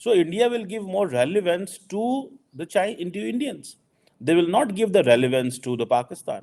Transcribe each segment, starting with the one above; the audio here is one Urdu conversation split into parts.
So India will give more relevance to into Indians. They will not give the relevance to the Pakistan.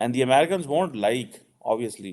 and the Americans won't like, obviously,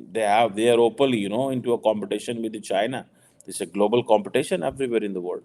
they are openly into a competition with China. It's a global competition everywhere in the world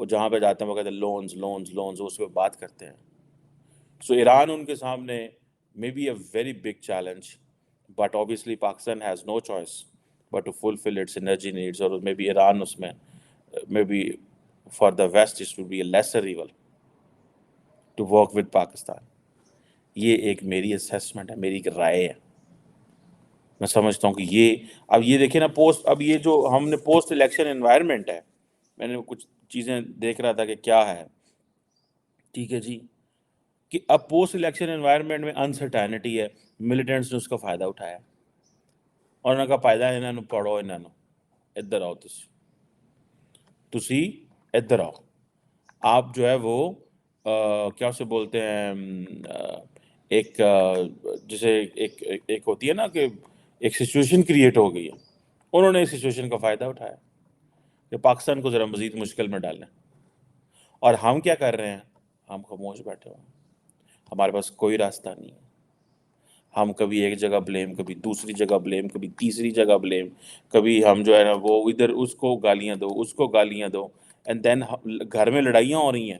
وہ جہاں پہ جاتے ہیں وہ کہتے ہیں لونز لونز لونز، اس پہ بات کرتے ہیں. سو ایران ان کے سامنے may be a very big challenge, but obviously Pakistan has no choice but to fulfill its energy needs, اور maybe ایران اس میں maybe for the West it would be a lesser evil to work with Pakistan. یہ ایک میری اسیسمنٹ ہے، میری ایک رائے ہے. میں سمجھتا ہوں کہ اب یہ دیکھیں نا اب یہ جو ہم نے پوسٹ الیکشن انوائرمنٹ ہے، میں نے کچھ چیزیں دیکھ رہا تھا کہ کیا ہے. ٹھیک ہے جی، کہ اب پوسٹ الیکشن انوائرمنٹ میں انسرٹینٹی ہے، ملیٹنٹس نے اس کا فائدہ اٹھایا اور انہوں نے کہا فائدہ انہوں نے پڑھو، انہوں نے ادھر آؤ، تسی ادھر آؤ. آپ جو ہے وہ کیا اسے بولتے ہیں، ایک جسے ایک ہوتی ہے نا کہ ایک سچویشن کریٹ ہو گئی ہے، انہوں نے اس سچویشن کا فائدہ اٹھایا کہ پاکستان کو ذرا مزید مشکل میں ڈالیں. اور ہم کیا کر رہے ہیں؟ ہم خاموش بیٹھے ہوئے ہیں، ہمارے پاس کوئی راستہ نہیں ہے. ہم کبھی ایک جگہ بلیم، کبھی دوسری جگہ بلیم، کبھی تیسری جگہ بلیم، کبھی ہم جو ہے نا وہ ادھر اس کو گالیاں دو، اس کو گالیاں دو، اینڈ دین گھر میں لڑائیاں ہو رہی ہیں.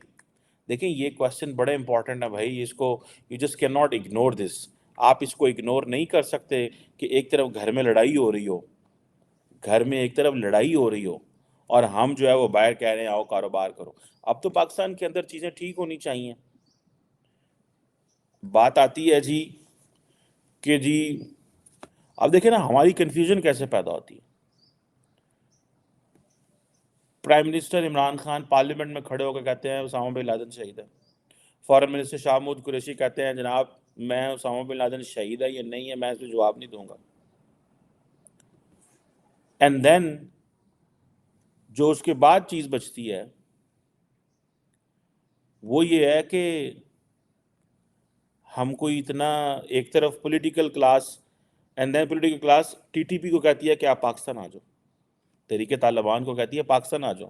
دیکھیں یہ کویسچن بڑا امپورٹنٹ ہے بھائی، اس کو you just can not ignore this. آپ اس کو اگنور نہیں کر سکتے کہ ایک طرف گھر میں لڑائی ہو رہی ہو، گھر میں ایک طرف لڑائی ہو رہی ہو اور ہم جو ہے وہ باہر کہہ رہے ہیں آؤ کاروبار کرو. اب تو پاکستان کے اندر چیزیں ٹھیک ہونی چاہیے. بات آتی ہے جی کہ جی اب دیکھیں نا ہماری کنفیوژن کیسے پیدا ہوتی ہے. Prime minister Imran Khan parliament میں کھڑے ہو کے کہتے ہیں اسامہ بن لادن شہید ہے. فارن منسٹر شاہ محمود قریشی کہتے ہیں جناب میں اسامہ بن لادن شہید ہے یا نہیں ہے میں اس پہ جواب نہیں دوں گا. اینڈ دین جو اس کے بعد چیز بچتی ہے وہ یہ ہے کہ ہم کو اتنا ایک طرف political class, and then political class T T P کو کہتی ہے کہ آپ پاکستان آ جاؤ، تحریک طالبان کو کہتی ہے پاکستان آ جاؤ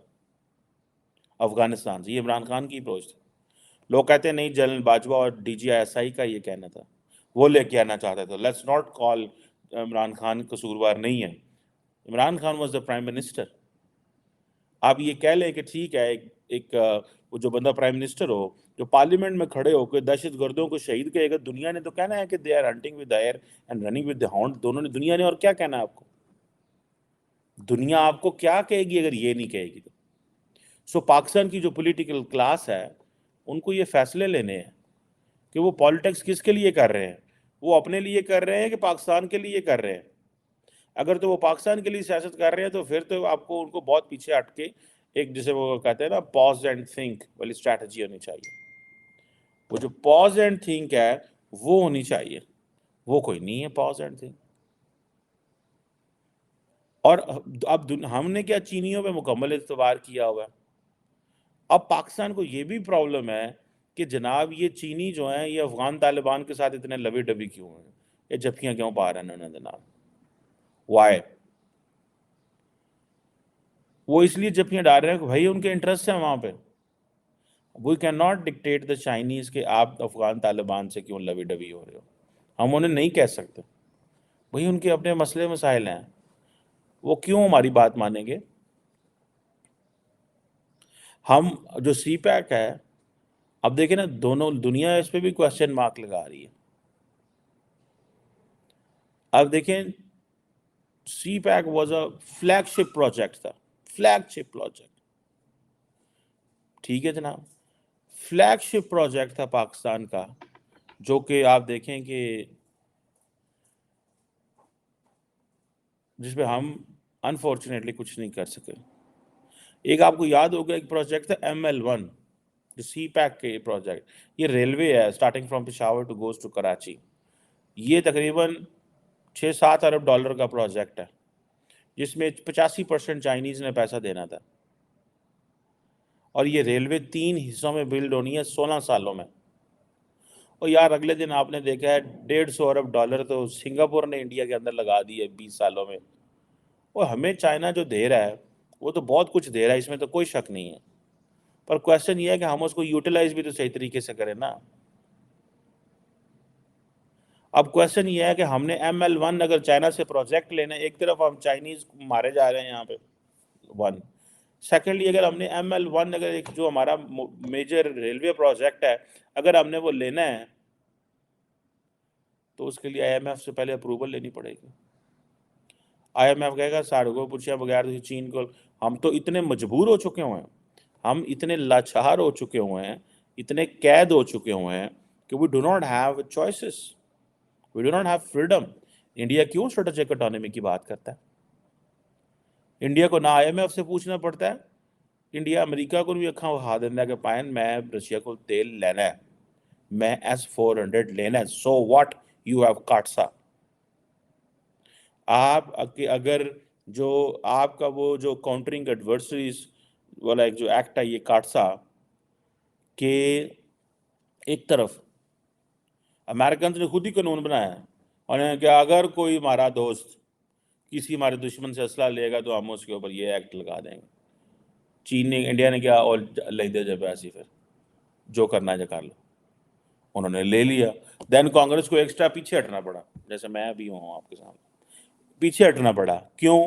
افغانستان سے. یہ عمران خان کی اپروچ تھی. لوگ کہتے ہیں نہیں جنرل باجوہ اور D G I S I کا یہ کہنا تھا، وہ لے کے آنا چاہتے تھے. Let's not call Imran Khan قصوروار نہیں ہے، Imran Khan was the prime minister. آپ یہ کہہ لیں کہ ٹھیک ہے ایک وہ جو بندہ پرائم منسٹر ہو جو پارلیمنٹ میں کھڑے ہو کے دہشت گردوں کو شہید کہے گا، دنیا نے تو کہنا ہے کہ they are hunting with the hare and running with the hound. دونوں نے دنیا نے اور کیا کہنا ہے آپ کو؟ دنیا آپ کو کیا کہے گی اگر یہ نہیں کہے گی تو؟ سو پاکستان کی جو پولیٹیکل کلاس ہے ان کو یہ فیصلے لینے ہیں کہ وہ پالیٹکس کس کے لیے کر رہے ہیں. وہ اپنے لیے کر رہے ہیں کہ پاکستان کے لیے کر رہے ہیں؟ اگر تو وہ پاکستان کے لیے سیاست کر رہے ہیں تو پھر تو آپ کو ان کو بہت پیچھے ہٹ کے ایک جسے وہ کہتے ہیں نا پاز اینڈ تھنک والی اسٹریٹجی ہونی چاہیے. وہ جو پاز اینڈ تھنک ہے وہ ہونی چاہیے، وہ کوئی نہیں ہے پاز اینڈ تھنک. اور اب ہم نے کیا چینیوں پہ مکمل اعتبار کیا ہوا ہے. اب پاکستان کو یہ بھی پرابلم ہے کہ جناب یہ چینی جو ہیں یہ افغان طالبان کے ساتھ اتنے لوی ڈبی کیوں ہیں، یہ جھپکیاں کیوں پا رہے ہیں انہوں نے جناب؟ وائے؟ وہ اس لیے جھپکیاں ڈال رہے ہیں کہ بھائی ان کے انٹرسٹ ہیں وہاں پہ. We can not dictate the Chinese کہ آپ افغان طالبان سے کیوں لوی ڈبی ہو رہے ہو. ہم انہیں نہیں کہہ سکتے، بھائی ان کے اپنے مسئلے مسائل ہیں، وہ کیوں ہماری بات مانیں گے؟ ہم جو سی پیک ہے اب دیکھیں نا دونوں دنیا اس پہ بھی کوشچن مارک لگا رہی ہے. اب دیکھیں CPEC was a flagship project تھا، فلیگ شپ پروجیکٹ. ٹھیک ہے جناب، فلیگ شپ پروجیکٹ تھا پاکستان کا، جو کہ آپ دیکھیں کہ جس پہ ہم انفارچونیٹلی کچھ نہیں کر سکے. ایک آپ کو یاد ہوگا ایک پروجیکٹ تھا ML1 جو سی پیک کے پروجیکٹ، یہ ریلوے ہے starting from Peshawar to goes to Karachi. یہ تقریباً 6-7 ارب ڈالر کا پروجیکٹ ہے جس میں 85% چائنیز نے پیسہ دینا تھا. اور یہ ریلوے 3 حصوں میں بلڈ ہونی ہے 16 سالوں میں. اور یار اگلے دن آپ نے دیکھا ہے 150 ارب ڈالر تو سنگاپور نے انڈیا کے اندر لگا دی ہے 20 سالوں میں. اور ہمیں چائنا جو دے رہا ہے وہ تو بہت کچھ دے رہا ہے، اس میں تو کوئی شک نہیں ہے، پر کویسچن یہ ہے کہ ہم اس کو یوٹیلائز بھی تو صحیح طریقے سے کریں نا. اب کویسچن یہ ہے کہ ہم نے ML1 اگر چائنا سے پروجیکٹ لینا ہے، ایک طرف ہم چائنیز مارے جا رہے ہیں یہاں پہ 1، سیکنڈلی اگر ہم نے ML1 اگر ایک جو ہمارا میجر ریلوے پروجیکٹ ہے اگر ہم نے وہ لینا ہے تو اس کے لیے IMF سے پہلے اپروول لینی پڑے گی. IMF کہے گا سارے کو پوچھے بغیر چین کو. ہم تو اتنے مجبور ہو چکے ہوئے ہیں, ہم اتنے لاچار ہو چکے ہوئے ہیں, اتنے قید ہو چکے ہوئے ہیں کہ we do not have choices, we do not have freedom. India کیوں اسٹریٹجک اٹانومی کی بات کرتا ہے؟ انڈیا کو نہ IMF سے پوچھنا پڑتا ہے, انڈیا امریکہ کو بھی اکھاں وہا دینا ہے کہ پائن میں رشیا کو تیل لینا ہے, میں S-400 لینا ہے, so what you have کاٹسا. آپ اگر جو آپ کا وہ جو کاؤنٹرنگ ایڈورسریز والا ایک جو ایکٹ ہے یہ کاٹسا کہ ایک طرف امریکنز نے خود ہی قانون بنایا ہے اور کہ اگر کوئی ہمارا دوست کسی ہمارے دشمن سے اسلحہ لے گا تو ہم اس کے اوپر یہ ایکٹ لگا دیں گے. چین نے انڈیا نے کیا اور لے دے جب ایسی پھر جو کرنا ہے جو کر لو, انہوں نے لے لیا. دین کانگریس کو ایکسٹرا پیچھے ہٹنا پڑا, جیسے میں ابھی ہوں آپ کے سامنے, پیچھے ہٹنا پڑا. کیوں؟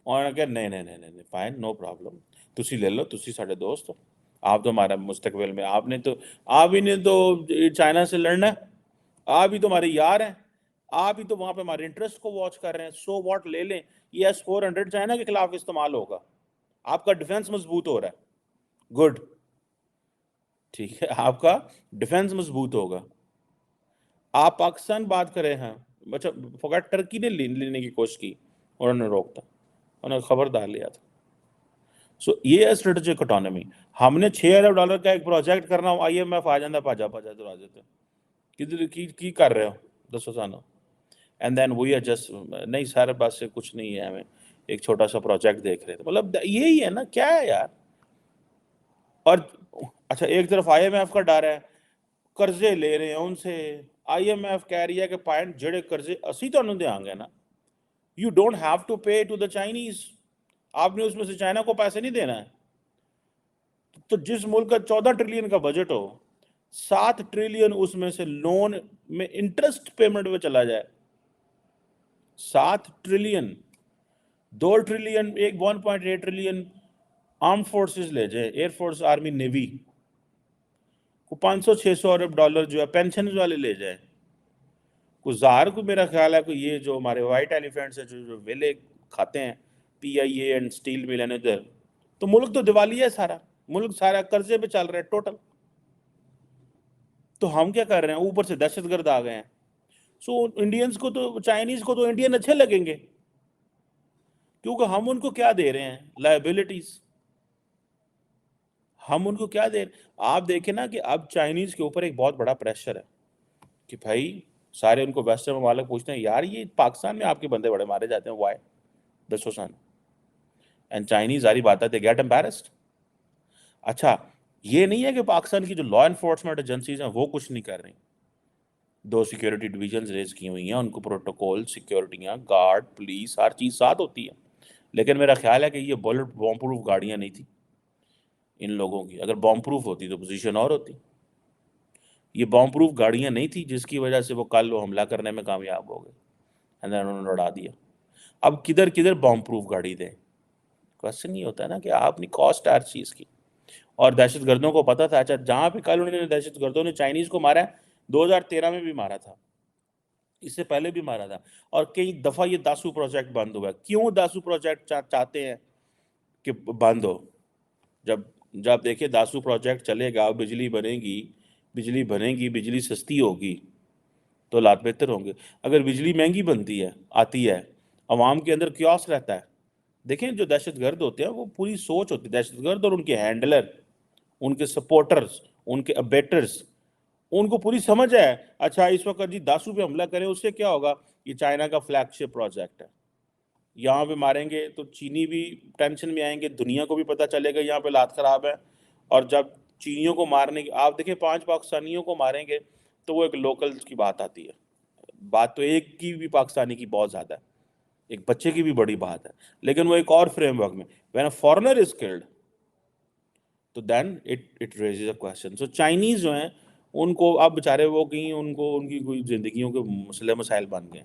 انہوں نے کہا نہیں فائن نو پرابلم, تسی لے لو, تسی ساڑھے دوست ہو, آپ تو ہمارا مستقبل میں آپ ہی نے تو چائنا سے لڑنا ہے, آپ ہی تو ہمارے یار ہیں, آپ ہی تو وہاں پہ ہمارے انٹرسٹ کو واچ کر رہے ہیں, سو واٹ لے لیں. یہ S-400 چائنا کے خلاف استعمال ہوگا, آپ کا ڈیفنس مضبوط ہو رہا ہے, گڈ, ٹھیک ہے, آپ کا ڈیفنس مضبوط ہوگا. آپ پاکستان بات کریں ہیں, اچھا فقط ٹرکی نے لینے کی کوشش کی, انہوں نے روکتا, انہوں نے خبردار لیا تھا. سو یہ ہے اسٹریٹجک اٹانومی. ہم نے $6 ارب کا ایک پروجیکٹ کرنا ہو, IMF آ جاندہ پاجا دروازے پہ, کدھر کی کر رہے ہو دسو سانو, and then we are just نہیں سارے پاس سے کچھ نہیں ہے, ہمیں ایک چھوٹا سا پروجیکٹ دیکھ رہے تھے. مطلب یہی ہے نا, کیا ہے یار. اور اچھا ایک طرف IMF کا ڈر ہے, قرضے لے رہے ہیں ان سے, IMF کہہ رہی ہے کہ پوائنٹ جڑے قرضے اسی تو انہوں دے آنگے نا, you don't have to pay to the Chinese, آپ نے اس میں سے چائنا کو پیسے نہیں دینا ہے. تو جس ملک کا 14 ٹریلین کا بجٹ ہو, 7 ٹریلین اس میں سے لون میں انٹرسٹ پیمنٹ میں چلا جائے, 7 trillion, 2 trillion, 1.8 trillion arm forces لے جائے, ایئر فورس, آرمی, نیوی کو 500-600 ارب ڈالر جو ہے پینشن والے لے جائیں. کو ظاہر کو میرا خیال ہے کہ یہ جو ہمارے وائٹ ایلیفینٹس ہیں جو ویلے کھاتے ہیں PIA اینڈ سٹیل مل اینڈ ادھر, تو ملک تو دیوالیہ ہے, سارا ملک سارا قرضے پہ چل رہا ہے ٹوٹل. تو ہم کیا کر رہے ہیں, اوپر سے دہشت گرد آ گئے ہیں. سو انڈینز کو تو چائنیز کو تو انڈین اچھے لگیں گے, کیونکہ ہم ان کو کیا دے رہے ہیں, لائبلٹیز. ہم ان کو کیا دے رہے ہیں, آپ دیکھیں نا کہ اب چائنیز کے اوپر ایک بہت بڑا پریشر ہے کہ بھائی سارے ان کو ویسٹرن ممالک پوچھتے ہیں یار یہ پاکستان میں آپ کے بندے بڑے مارے جاتے ہیں, وائی دسو سن, اینڈ چائنیز ساری بات ہے دے گیٹ امبیرسڈ. اچھا یہ نہیں ہے کہ پاکستان کی جو لا انفورسمنٹ ایجنسیز ہیں وہ کچھ نہیں کر رہی, 2 سیکیورٹی ڈویژنز ریز کی ہوئی ہیں, ان کو پروٹوکول, سیکیورٹیاں, گارڈ, پولیس, ہر چیز ساتھ ہوتی ہے. لیکن میرا خیال ہے کہ یہ بلٹ بام پروف گاڑیاں نہیں تھیں ان لوگوں کی, اگر بام پروف ہوتی تو پوزیشن اور ہوتی. یہ بام پروف گاڑیاں نہیں تھی جس کی وجہ سے وہ کل وہ حملہ کرنے میں کامیاب ہو گئے, انہوں نے لڑا دیا. اب کدھر کدھر بام پروف گاڑی دیں, کوشچن یہ ہوتا ہے نا کہ آپ نے کاسٹ ہر چیز کی. اور دہشت گردوں کو پتا تھا, اچھا جہاں پہ کل انہوں نے دہشت گردوں نے چائنیز کو مارا ہے, 2013 میں بھی مارا تھا, اس سے پہلے بھی مارا تھا, اور کئی دفعہ یہ داسو پروجیکٹ بند ہوا ہے. کیوں داسو پروجیکٹ چاہتے ہیں کہ بند ہو؟ جب دیکھیں داسو پروجیکٹ چلے گا, بجلی بنے گی, بجلی سستی ہوگی تو حالات بہتر ہوں گے. اگر بجلی مہنگی بنتی ہے, آتی ہے, عوام کے اندر کیوس رہتا ہے. دیکھیں جو دہشت گرد ہوتے ہیں وہ پوری سوچ ہوتی ہے, دہشت گرد اور ان کے ہینڈلر, ان کے سپورٹرز, ان کے ابیٹرز, ان کو پوری سمجھ ہے. اچھا اس وقت جی داسو پہ حملہ کریں, اس سے کیا ہوگا, یہ چائنا کا فلیگ شپ پروجیکٹ ہے, یہاں پہ ماریں گے تو چینی بھی ٹینشن میں آئیں گے, دنیا کو بھی پتہ چلے گا یہاں پہ حالات خراب ہے. اور جب چینیوں کو مارنے کی, آپ دیکھیں 5 پاکستانیوں کو ماریں گے تو وہ ایک لوکل کی بات آتی ہے, بات تو ایک کی بھی پاکستانی کی بہت زیادہ ہے, ایک بچے کی بھی بڑی بات ہے, لیکن وہ ایک اور فریم ورک میں, when a foreigner is killed تو then it raises a question. So Chinese جو ہیں ان کو اب بیچارے وہ کہیں ان کی کوئی زندگیوں کے مسائل بن گئے,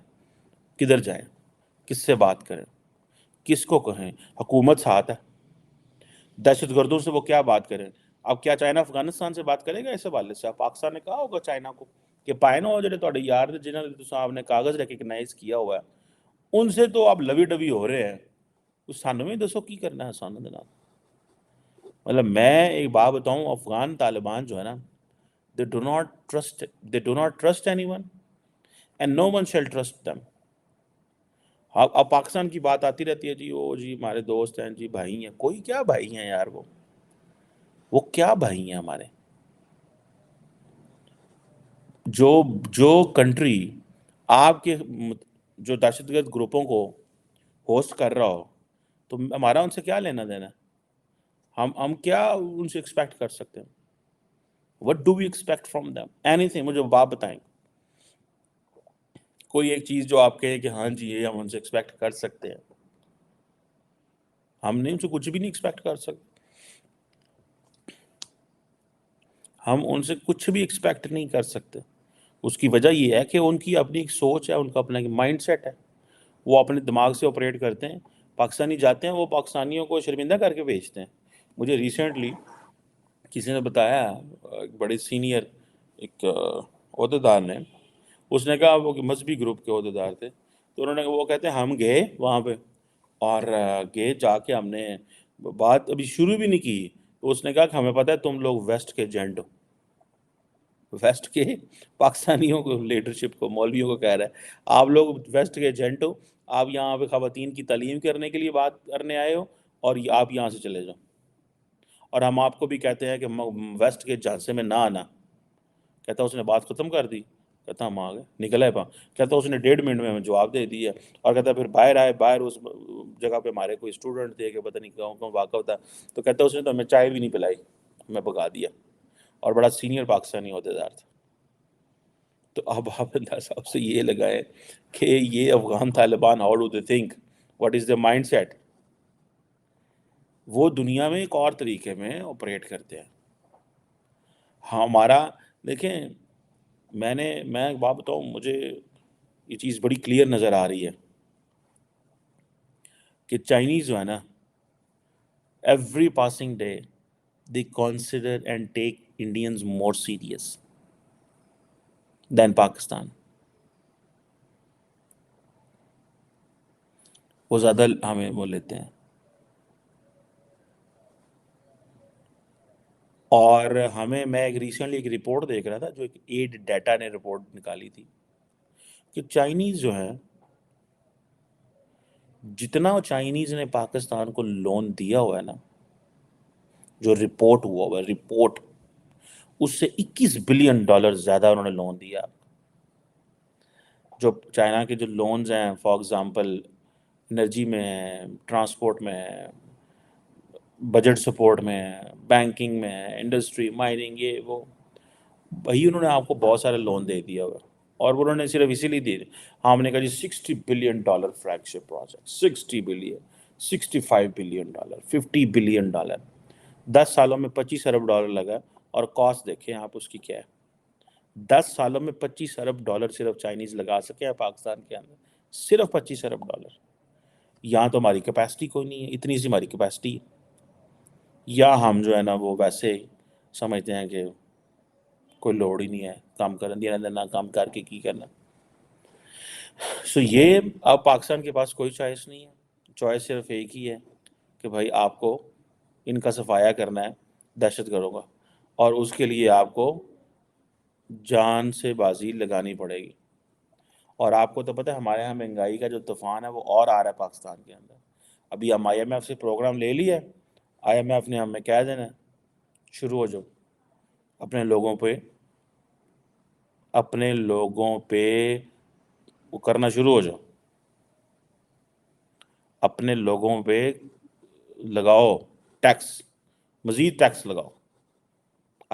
کدھر جائیں, کس سے بات کریں, کس کو کہیں, حکومت ساتھ ہے, دہشت گردوں سے وہ کیا بات کریں؟ اب کیا چائنا افغانستان سے بات کرے گا اس حوالے سے؟ اب پاکستان نے کہا ہوگا چائنا کو کہ پائے نہ ہو جڑے تھوڑے یار نے جنہوں نے آپ نے کاغذ ریکگنائز کیا ہوا ہے ان سے تو آپ لوی ڈبی ہو رہے ہیں، سانوں بھی دسو کی کرنا ہے سانوں دے نال۔ مطلب میں ایک بات بتاؤں، افغان طالبان جو ہے نا they do not trust anyone and no one shall trust them۔ اب پاکستان کی بات آتی رہتی ہے جی وہ جی ہمارے دوست ہیں جی بھائی ہیں، کوئی کیا بھائی ہیں یار، وہ کیا بھائی ہیں ہمارے؟ جو کنٹری آپ کے جو دہشت گرد گروپوں کو ہوسٹ کر رہا ہو تو ہمارا ان سے کیا لینا دینا ہے؟ ہم کیا ان سے ایکسپیکٹ کر سکتے ہیں؟ What do we expect from them? Anything, مجھے آپ بتائیں کوئی ایک چیز جو آپ کہیں کہ ہاں جی یہ ہم ان سے ایکسپیکٹ کر سکتے ہیں۔ ہم نہیں ان سے کچھ بھی نہیں ایکسپیکٹ کر سکتے، ہم ان سے کچھ بھی ایکسپیکٹ نہیں کر سکتے۔ اس کی وجہ یہ ہے کہ ان کی اپنی ایک سوچ ہے، ان کا اپنا ایک مائنڈ سیٹ ہے، وہ اپنے دماغ سے آپریٹ کرتے ہیں۔ پاکستانی جاتے ہیں وہ پاکستانیوں کو شرمندہ کر کے بھیجتے ہیں۔ مجھے ریسنٹلی کسی نے بتایا، ایک بڑے سینئر ایک عہدیدار نے، اس نے کہا وہ مذہبی گروپ کے عہدیدار تھے، تو انہوں نے وہ کہتے ہیں ہم گئے وہاں پہ اور گئے جا کے ہم نے بات ابھی شروع بھی نہیں کی، تو اس نے کہا کہ ہمیں پتہ ہے تم لوگ ویسٹ کے ایجنٹ ہو۔ ویسٹ کے پاکستانیوں کو، لیڈرشپ کو، مولویوں کو کہہ رہا ہے آپ لوگ ویسٹ کے ایجنٹ ہو، آپ یہاں پہ خواتین کی تعلیم کرنے کے لیے بات کرنے آئے ہو اور آپ یہاں سے چلے جاؤ، اور ہم آپ کو بھی کہتے ہیں کہ ویسٹ کے جھانسے میں نہ آنا۔ کہتا اس نے بات ختم کر دی، کہتا ہم آ گئے، نکل آئے کہتا اس نے 1.5 منٹ میں ہمیں جواب دے دیا، اور کہتا پھر باہر آئے، باہر اس جگہ پہ ہمارے کوئی اسٹوڈنٹ تھے کہ پتہ نہیں کہاں واقع ہوتا، تو کہتا اس نے تو ہمیں چائے بھی نہیں پلائی، ہمیں بھگا دیا، اور بڑا سینئر پاکستانی عہدیدار تھا۔ تو اب آپ اللہ صاحب سے یہ لگائیں کہ یہ Afghan Taliban how do they think, what is the mind set? وہ دنیا میں ایک اور طریقے میں آپریٹ کرتے ہیں۔ ہمارا دیکھیں، میں ایک بات بتاؤں، مجھے یہ چیز بڑی کلیئر نظر آ رہی ہے کہ چائنیز جو ہے نا، every passing day they consider and take Indians more serious than Pakistan. وہ زیادہ ہمیں وہ لیتے ہیں، اور میں ایک ریسنٹلی ایک رپورٹ دیکھ رہا تھا جو ایک ایڈ ڈیٹا نے رپورٹ نکالی تھی کہ چائنیز جو ہیں، جتنا چائنیز نے پاکستان کو لون دیا ہوا ہے نا، جو رپورٹ ہوا ہوا ہے رپورٹ، اس سے $21 بلین زیادہ انہوں نے لون دیا۔ جو چائنا کے جو لونز ہیں فار ایگزامپل انرجی میں ہیں، ٹرانسپورٹ میں ہیں، بجٹ سپورٹ میں ہیں، بینکنگ میں ہیں، انڈسٹری، مائننگ، یہ وہ، وہی انہوں نے آپ کو بہت سارے لون دے دیا ہوا، اور وہ انہوں نے صرف اسی لیے دیے۔ ہم نے کہا جی $60 بلین فلیگ شپ پروجیکٹ، 60 بلین، $65 بلین، $50 بلین، 10 سالوں میں $25 ارب لگا، اور کاسٹ دیکھیں آپ اس کی کیا ہے۔ 10 سالوں میں $25 ارب صرف چائنیز لگا سکے ہیں پاکستان کے اندر، صرف $25 ارب۔ یہاں تو ہماری کیپیسٹی کوئی نہیں ہے، اتنی سی ہماری کیپیسٹی ہے، یا ہم جو ہے نا وہ ویسے سمجھتے ہیں کہ کوئی لوڑ ہی نہیں ہے کام کرنے دینا دینا، کام کر کے کی کرنا۔ سو یہ اب پاکستان کے پاس کوئی چوائس نہیں ہے، چوائس صرف ایک ہی ہے کہ بھائی آپ کو ان کا صفایا کرنا ہے دہشت گردوں کا، اور اس کے لیے آپ کو جان سے بازی لگانی پڑے گی۔ اور آپ کو تو پتہ ہے ہمارے یہاں مہنگائی کا جو طوفان ہے وہ اور آ رہا ہے پاکستان کے اندر۔ ابھی ہم IMF سے پروگرام لے لیا ہے، IMF نے ہمیں کہہ دینا ہے شروع ہو جاؤ، اپنے لوگوں پہ وہ کرنا شروع ہو جاؤ، اپنے لوگوں پہ لگاؤ ٹیکس، مزید ٹیکس لگاؤ۔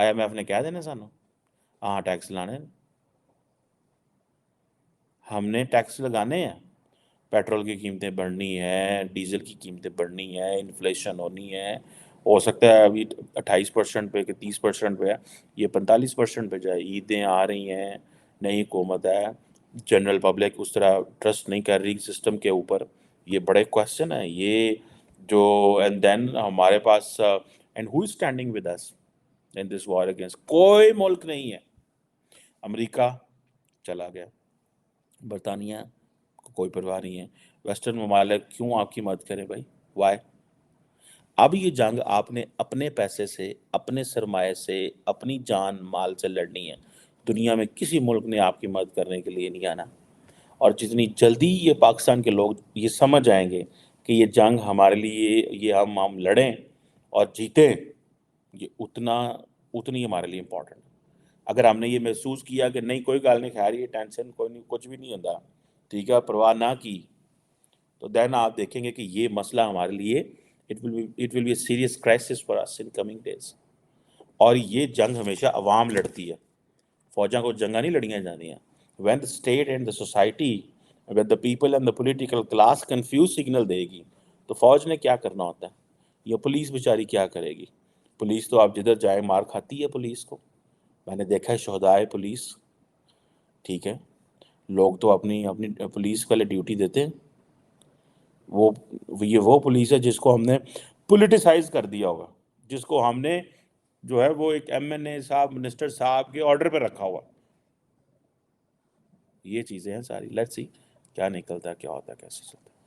IMF نے کہہ دینا سانوں ہاں ٹیکس لانے، ہم نے ٹیکس لگانے ہیں، پیٹرول کی قیمتیں بڑھنی ہے، ڈیزل کی قیمتیں بڑھنی ہے، انفلیشن ہونی ہے، ہو سکتا ہے ابھی 28% پہ کہ 30% پہ ہے، یہ 45% پہ جائے۔ عیدیں آ رہی ہیں، نئی حکومت ہے، جنرل پبلک اس طرح ٹرسٹ نہیں کر رہی سسٹم کے اوپر، یہ بڑے کویسچن ہیں۔ یہ جو اینڈ دین ہمارے پاس and who is standing with us in this war against? کوئی ملک نہیں ہے. امریکہ چلا گیا، برطانیہ کو کوئی پرواہ نہیں ہے، ویسٹرن ممالک کیوں آپ کی مدد کریں بھائی؟ وائی؟ اب یہ جنگ آپ نے اپنے پیسے سے، اپنے سرمایہ سے، اپنی جان مال سے لڑنی ہے. دنیا میں کسی ملک نے آپ کی مدد کرنے کے لیے نہیں آنا. اور جتنی جلدی یہ پاکستان کے لوگ یہ سمجھ آئیں گے کہ یہ جنگ ہمارے لیے، یہ ہم لڑیں اور جیتیں، یہ اتنی ہمارے لیے امپورٹنٹ ہے. اگر ہم نے یہ محسوس کیا کہ نہیں کوئی گل نہیں، خیر یہ ٹینشن کوئی نہیں، کچھ بھی نہیں ہوتا، ٹھیک ہے، پرواہ نہ کی، تو دین آپ دیکھیں گے کہ یہ مسئلہ ہمارے لیے it will be a serious crisis for us in coming days. اور یہ جنگ ہمیشہ عوام لڑتی ہے، فوجاں کو جنگاں نہیں لڑیاں جاتی ہیں. When the state and the society, when the people and the political class confuse signal دے گی تو فوج نے کیا کرنا ہوتا ہے، یا پولیس بیچاری کیا کرے گی؟ پولیس تو آپ جدھر جائیں مار کھاتی ہے پولیس کو. میں نے دیکھا ہے شہدائے پولیس، ٹھیک ہے، لوگ تو اپنی پولیس والے ڈیوٹی دیتے ہیں. وہ یہ وہ پولیس ہے جس کو ہم نے پولیٹیسائز کر دیا ہوگا، جس کو ہم نے جو ہے وہ ایک ایم این اے صاحب، منسٹر صاحب کے آرڈر پہ رکھا ہوا. یہ چیزیں ہیں ساری. لیٹس سی کیا نکلتا ہے، کیا ہوتا ہے، کیسے چلتا ہے.